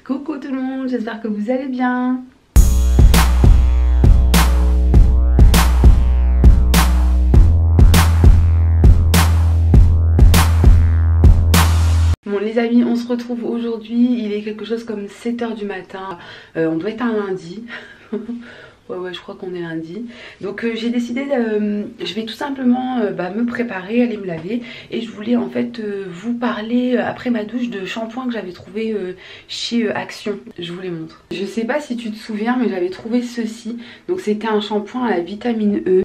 Coucou tout le monde, j'espère que vous allez bien. Bon les amis, on se retrouve aujourd'hui, il est quelque chose comme 7 h du matin, on doit être un lundi. Ouais, je crois qu'on est lundi. Donc j'ai décidé, je vais tout simplement me préparer, aller me laver. Et je voulais en fait vous parler après ma douche de shampoing que j'avais trouvé chez Action. Je vous les montre. Je sais pas si tu te souviens, mais j'avais trouvé ceci. Donc c'était un shampoing à la vitamine E.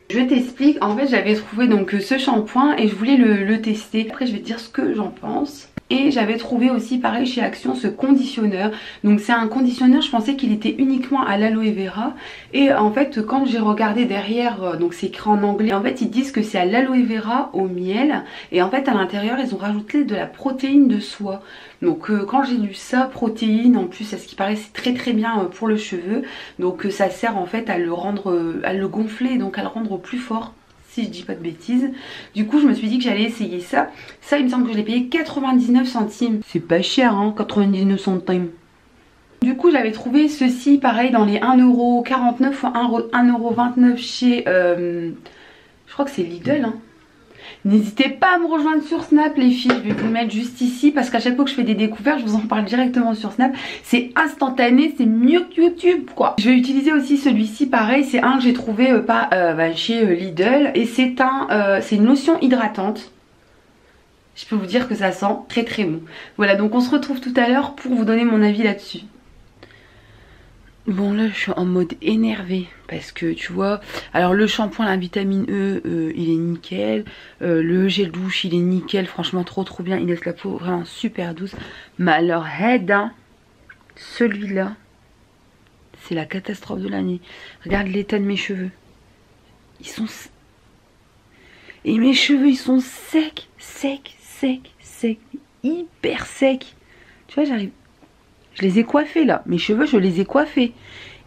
Je t'explique, en fait j'avais trouvé donc ce shampoing et je voulais le tester. Après je vais te dire ce que j'en pense. Et j'avais trouvé aussi pareil chez Action ce conditionneur. Donc c'est un conditionneur, je pensais qu'il était uniquement à l'aloe vera. Et en fait quand j'ai regardé derrière, donc c'est écrit en anglais, en fait ils disent que c'est à l'aloe vera au miel. Et en fait à l'intérieur ils ont rajouté de la protéine de soie. Donc quand j'ai lu ça, protéine en plus à ce qui paraît c'est très bien pour le cheveu. Donc ça sert en fait à le rendre, à le gonfler, donc à le rendre plus fort. Si je dis pas de bêtises. Du coup je me suis dit que j'allais essayer ça. Ça il me semble que je l'ai payé 99 centimes. C'est pas cher hein, 99 centimes. Du coup j'avais trouvé ceci pareil dans les 1,49€ ou 1,29€ chez je crois que c'est Lidl hein. N'hésitez pas à me rejoindre sur Snap les filles, je vais vous le mettre juste ici parce qu'à chaque fois que je fais des découvertes je vous en parle directement sur Snap. C'est instantané, c'est mieux que YouTube quoi. Je vais utiliser aussi celui-ci pareil, c'est un que j'ai trouvé chez Lidl et c'est une lotion hydratante. Je peux vous dire que ça sent très bon. Voilà, donc on se retrouve tout à l'heure pour vous donner mon avis là-dessus. Bon là je suis en mode énervé parce que tu vois, alors le shampoing la vitamine E il est nickel, le gel douche il est nickel, franchement trop bien, il laisse la peau vraiment super douce. Mais alors head hein, celui-là c'est la catastrophe de l'année. Regarde l'état de mes cheveux, ils sont et mes cheveux ils sont secs, hyper secs. Tu vois j'arrive. Je les ai coiffés là, mes cheveux je les ai coiffés.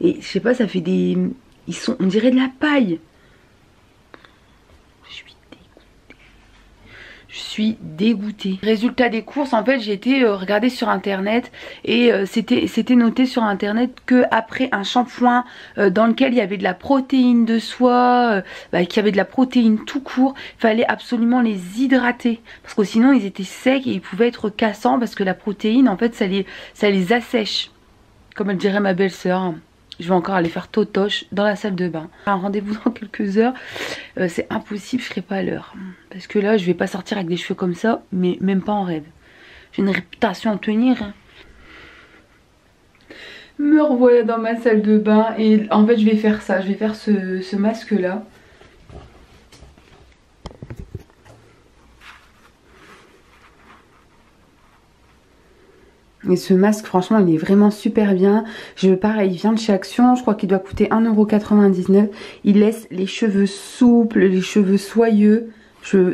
Et je sais pas, ça fait des... Ils sont, on dirait de la paille. Je suis dégoûtée. Résultat des courses, en fait j'ai été regarder sur internet. Et c'était noté sur internet que après un shampoing dans lequel il y avait de la protéine de soie, qu'il y avait de la protéine tout court, il fallait absolument les hydrater. Parce que sinon ils étaient secs et ils pouvaient être cassants. Parce que la protéine en fait ça les assèche. Comme elle dirait ma belle-sœur. Je vais encore aller faire totoche dans la salle de bain. Un rendez-vous dans quelques heures. C'est impossible, je serai pas à l'heure. Parce que là, je vais pas sortir avec des cheveux comme ça, mais même pas en rêve. J'ai une réputation à tenir. Me revoilà dans ma salle de bain. Et en fait, je vais faire ça. Je vais faire ce masque-là. Et ce masque franchement il est vraiment super bien. Pareil il vient de chez Action. Je crois qu'il doit coûter 1,99€. Il laisse les cheveux souples, les cheveux soyeux.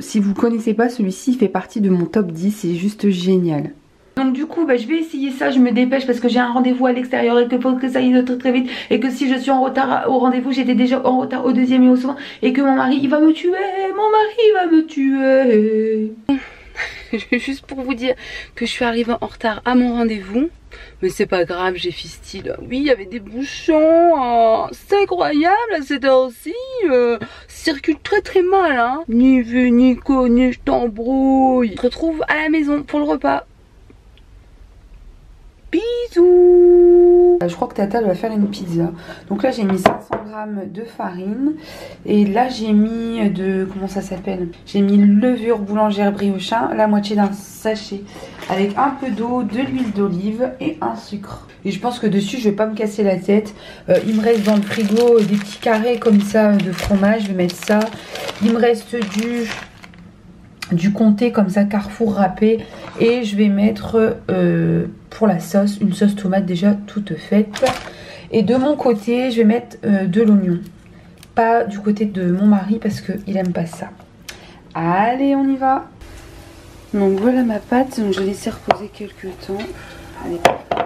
Si vous connaissez pas celui-ci il fait partie de mon top 10. C'est juste génial. Donc du coup je vais essayer ça, je me dépêche parce que j'ai un rendez-vous à l'extérieur et qu'il faut que ça aille très vite. Et que si je suis en retard au rendez-vous, j'étais déjà en retard au deuxième et au second. Et que mon mari il va me tuer, Juste pour vous dire que je suis arrivée en retard à mon rendez-vous. Mais c'est pas grave, j'ai fistile. Oui, il y avait des bouchons. Oh, c'est incroyable à cette heure-ci. Circule très mal. Hein. Ni vu, ni connu, je t'embrouille. Je te retrouve à la maison pour le repas. Bisous. Je crois que Tata va faire une pizza. Donc là j'ai mis 500 g de farine. Et là j'ai mis comment ça s'appelle? J'ai mis levure boulangère briochin, la moitié d'un sachet. Avec un peu d'eau, de l'huile d'olive et un sucre. Et je pense que dessus je vais pas me casser la tête. Il me reste dans le frigo des petits carrés comme ça de fromage. Je vais mettre ça. Il me reste du comté comme ça, Carrefour râpé. Et je vais mettre pour la sauce, une sauce tomate déjà toute faite. Et de mon côté je vais mettre de l'oignon. Pas du côté de mon mari parce qu'il aime pas ça. Allez on y va. Donc voilà ma pâte, donc je l'ai laissé reposer quelques temps. Elle est parfaite.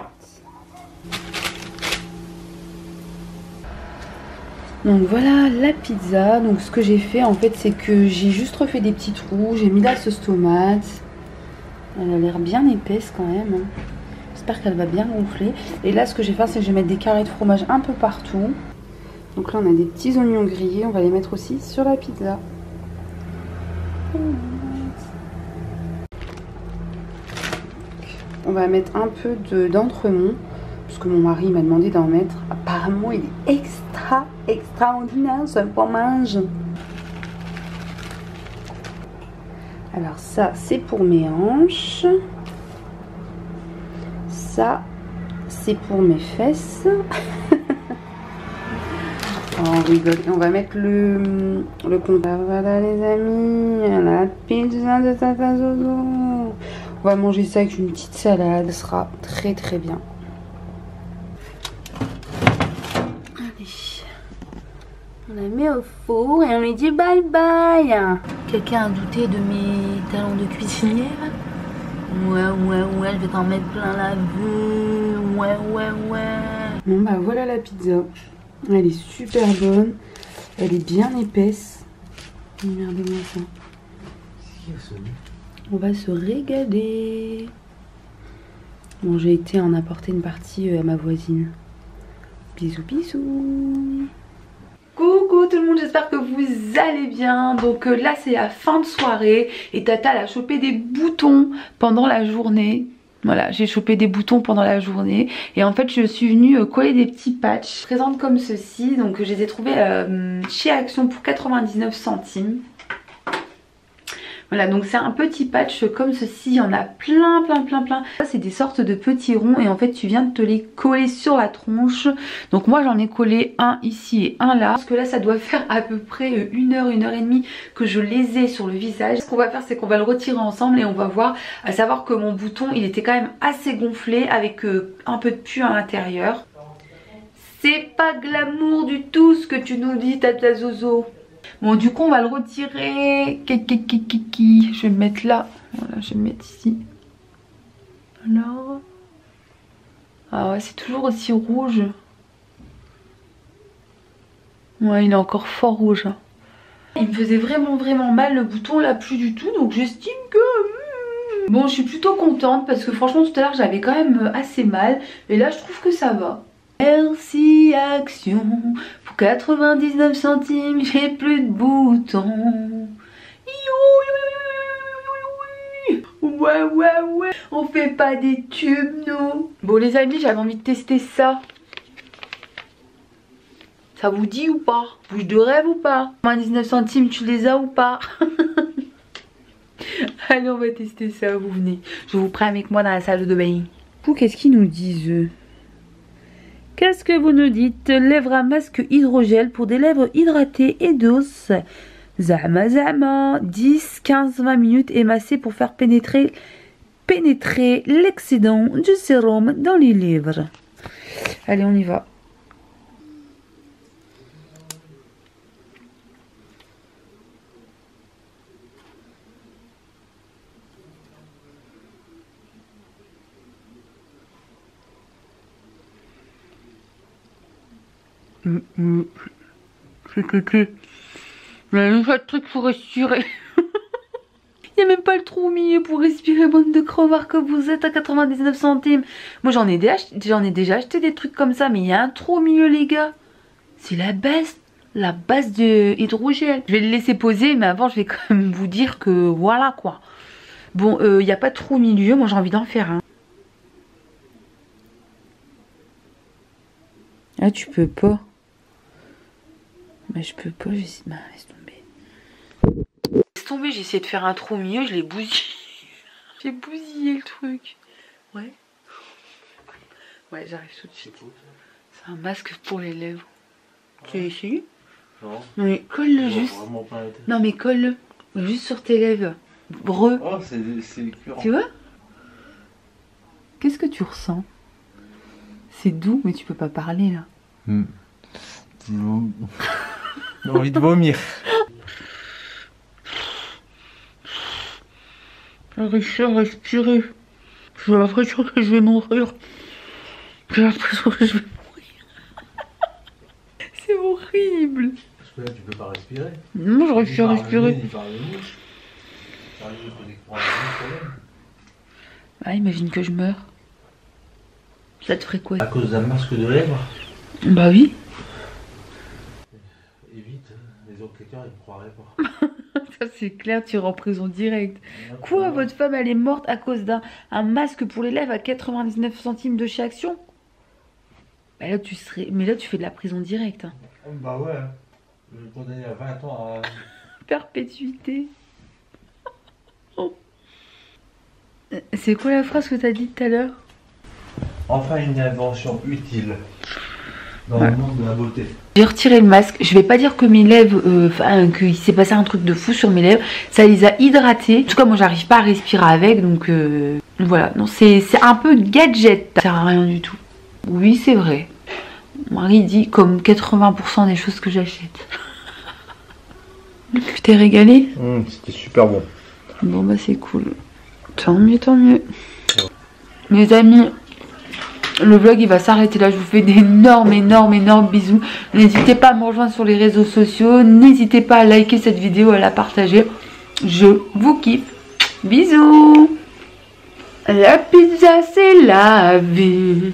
Donc voilà la pizza. Donc ce que j'ai fait en fait c'est que j'ai juste refait des petits trous. J'ai mis la sauce tomate. Elle a l'air bien épaisse quand même. Hein. J'espère qu'elle va bien gonfler. Et là, ce que je vais faire, c'est que je vais mettre des carrés de fromage un peu partout. Donc là, on a des petits oignons grillés. On va les mettre aussi sur la pizza. On va mettre un peu d'entremont. Parce que mon mari m'a demandé d'en mettre. Apparemment, il est extraordinaire ce fromage. Alors ça, c'est pour mes hanches. Ça, c'est pour mes fesses. Oh, on rigole. On va mettre le compte. Voilà les amis, la pizza de Tata Zozo. On va manger ça avec une petite salade. Ce sera très très bien. Allez. On la met au four et on lui dit bye bye. Quelqu'un a douté de mes talents de cuisinière? Ouais, je vais t'en mettre plein la vue. Ouais. Bon bah voilà la pizza. Elle est super bonne. Elle est bien épaisse. Regardez-moi ça. On va se régaler. Bon, j'ai été en apporter une partie à ma voisine. Bisous. Coucou tout le monde, j'espère que vous allez bien. Donc là c'est la fin de soirée et Tata elle a chopé des boutons pendant la journée. Voilà, j'ai chopé des boutons pendant la journée et en fait je suis venue coller des petits patchs. Présente comme ceci, donc je les ai trouvés chez Action pour 99 centimes. Voilà, donc c'est un petit patch comme ceci, il y en a plein. Ça c'est des sortes de petits ronds et en fait tu viens de te les coller sur la tronche. Donc moi j'en ai collé un ici et un là. Parce que là ça doit faire à peu près 1 heure et demie que je les ai sur le visage. Ce qu'on va faire c'est qu'on va le retirer ensemble et on va voir, à savoir que mon bouton il était quand même assez gonflé avec un peu de pu à l'intérieur. C'est pas glamour du tout ce que tu nous dis Tata Zozo. Bon du coup on va le retirer. Je vais me mettre là. Voilà, je vais me mettre ici. Alors. Ah ouais, c'est toujours aussi rouge. Ouais, il est encore fort rouge. Hein. Il me faisait vraiment mal le bouton, là plus du tout. Donc j'estime que... Bon, je suis plutôt contente parce que franchement tout à l'heure j'avais quand même assez mal. Et là je trouve que ça va. Merci Action, pour 99 centimes, j'ai plus de boutons. Ouais, on fait pas des tubes nous. Bon les amis, j'avais envie de tester ça. Ça vous dit ou pas? Bouche de rêve ou pas? 99 centimes, tu les as ou pas? Allez, on va tester ça, vous venez. Je vous prends avec moi dans la salle de bain. Qu'est-ce qu'ils nous disent eux? Qu'est-ce que vous nous dites? Lèvres à masque hydrogel pour des lèvres hydratées et douces. Zama. 10, 15, 20 minutes émassées pour faire pénétrer l'excédent du sérum dans les lèvres. Allez, on y va. Il y a même pas de truc pour respirer. Il n'y a même pas le trou au milieu pour respirer, bande de crevards que vous êtes à 99 centimes. Moi j'en ai déjà acheté des trucs comme ça, mais il y a un trou au milieu les gars. C'est la base de hydrogel. Je vais le laisser poser, mais avant je vais quand même vous dire que voilà quoi. Bon, il n'y a pas de trou au milieu, moi j'ai envie d'en faire un. Ah tu peux pas. Bah je peux pas, laisse tomber. Laisse tomber, j'ai essayé de faire un trou au milieu, je l'ai bousillé. J'ai bousillé le truc. Ouais, j'arrive tout de suite. C'est un masque pour les lèvres. Ouais. Tu l'as essayé? Non. Mais colle-le juste. Non mais colle-le. Juste sur tes lèvres. Breu. Oh, c'est écœurant. Tu vois? Qu'est-ce que tu ressens? C'est doux, mais tu peux pas parler là. J'ai envie de vomir. J'arrive à respirer. J'ai l'impression que je vais mourir. J'ai l'impression que je vais mourir. C'est horrible. Parce que là tu peux pas respirer. Non, j'aurais pu respirer. Ah, imagine que je meurs. Ça te ferait quoi? À cause d'un masque de lèvres? Bah oui. Évite, les enquêteurs ils ne croiraient pas. Ça c'est clair, tu iras en prison direct. Quoi, votre femme elle est morte à cause d'un masque pour les lèvres à 99 centimes de chez Action? Bah là tu serais... Mais là tu fais de la prison directe. Hein. Bah ouais, je vais condamner à 20 ans à... Perpétuité. C'est quoi la phrase que t'as dit tout à l'heure? Enfin une invention utile dans le monde de la beauté. J'ai retiré le masque. Je vais pas dire que mes lèvres, qu'il s'est passé un truc de fou sur mes lèvres. Ça les a hydratées. En tout cas, moi, j'arrive pas à respirer avec, donc voilà. Non, c'est un peu gadget. Ça sert à rien du tout. Oui, c'est vrai. Mon mari dit comme 80% des choses que j'achète. Tu t'es régalé? C'était super bon. Bon bah c'est cool. Tant mieux, tant mieux. Mes amis. Le vlog il va s'arrêter là, je vous fais d'énormes bisous. N'hésitez pas à me rejoindre sur les réseaux sociaux. N'hésitez pas à liker cette vidéo, à la partager. Je vous kiffe. Bisous. La pizza c'est la vie.